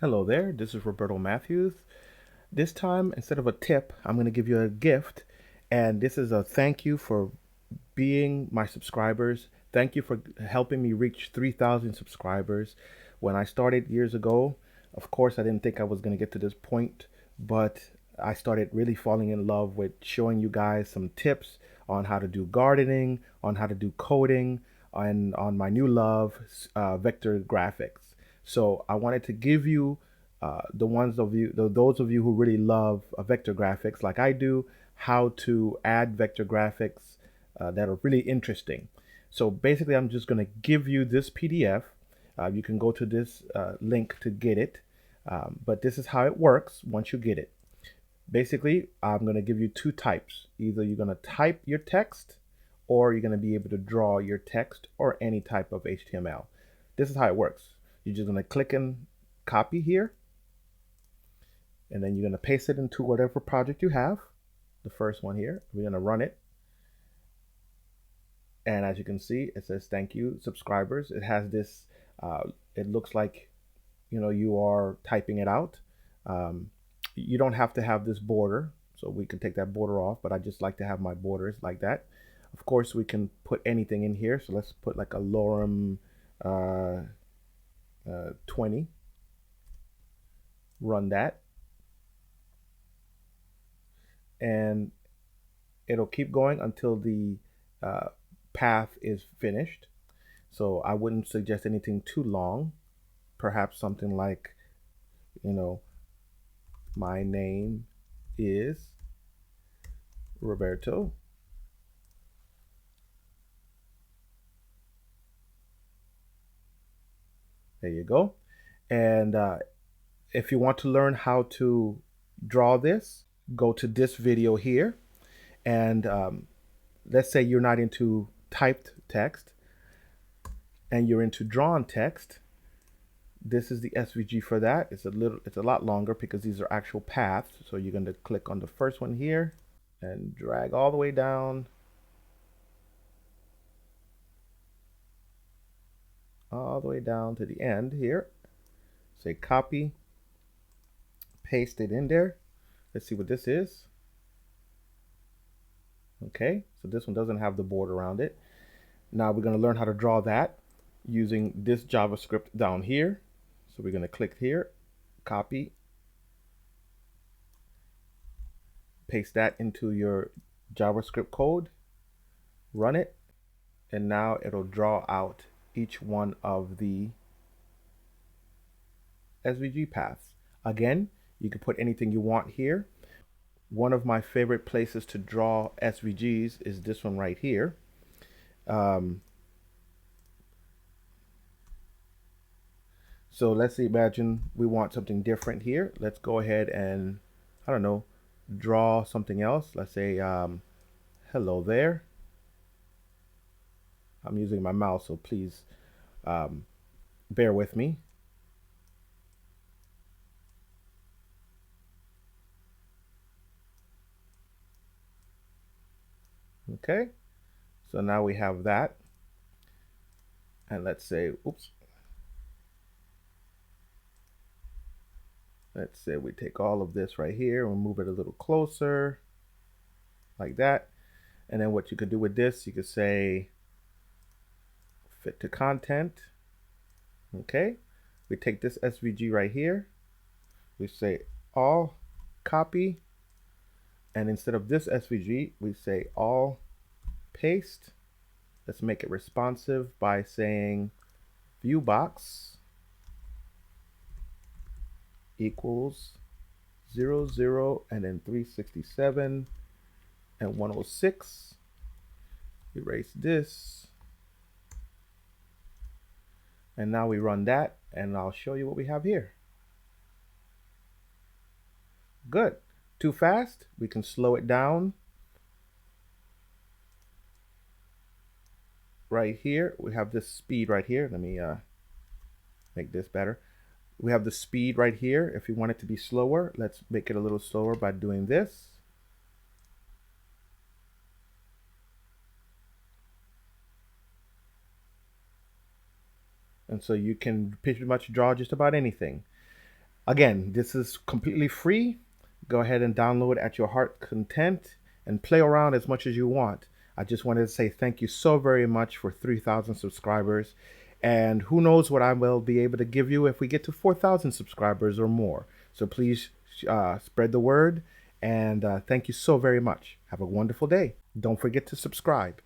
Hello there, this is Roberto Matthews. This time, instead of a tip, I'm going to give you a gift. And this is a thank you for being my subscribers. Thank you for helping me reach 3,000 subscribers. When I started years ago, of course, I didn't think I was going to get to this point, but I started really falling in love with showing you guys some tips on how to do gardening, on how to do coding, and on my new love, vector graphics. So I wanted to give you those of you who really love vector graphics like I do, how to add vector graphics that are really interesting. So basically, I'm just going to give you this PDF. You can go to this link to get it. But this is how it works once you get it. Basically, I'm going to give you two types. Either you're going to type your text or you're going to be able to draw your text or any type of HTML. This is how it works. You're just going to click and copy here, and then you're going to paste it into whatever project you have. The first one here, we're going to run it. And as you can see, it says thank you subscribers. It has this, it looks like, you are typing it out. You don't have to have this border, so we can take that border off, but I just like to have my borders like that. Of course, we can put anything in here. So let's put like a lorem 20, run that. And it'll keep going until the path is finished. So I wouldn't suggest anything too long. Perhaps something like, my name is Roberto. There you go. And if you want to learn how to draw this, go to this video here. And let's say you're not into typed text and you're into drawn text. This is the SVG for that. It's a lot longer because these are actual paths. So you're going to click on the first one here and drag all the way down. All the way down to the end here. Say copy, paste it in there. Let's see what this is. Okay, so this one doesn't have the border around it. Now we're going to learn how to draw that using this JavaScript down here. So we're going to click here, copy, paste that into your JavaScript code, run it, and now it'll draw out each one of the SVG paths. Again, you can put anything you want here. One of my favorite places to draw SVGs is this one right here. So let's imagine we want something different here. Let's go ahead and, I don't know, draw something else. Let's say, hello there. I'm using my mouse, so please bear with me. Okay, so now we have that. And let's say, oops. Let's say we take all of this right here and move it a little closer, like that. And then what you could do with this, you could say fit to content. Okay, we take this SVG right here. We say all copy. And instead of this SVG, we say all paste. Let's make it responsive by saying viewbox equals 0, 0, and then 367 and 106. Erase this. And now we run that, and I'll show you what we have here. Good. Too fast? We can slow it down. Right here, we have this speed right here. Let me make this better. We have the speed right here. If you want it to be slower, let's make it a little slower by doing this. And so you can pretty much draw just about anything. Again, this is completely free. Go ahead and download at your heart content and play around as much as you want. I just wanted to say thank you so very much for 3,000 subscribers. And who knows what I will be able to give you if we get to 4,000 subscribers or more. So please spread the word. And thank you so very much. Have a wonderful day. Don't forget to subscribe.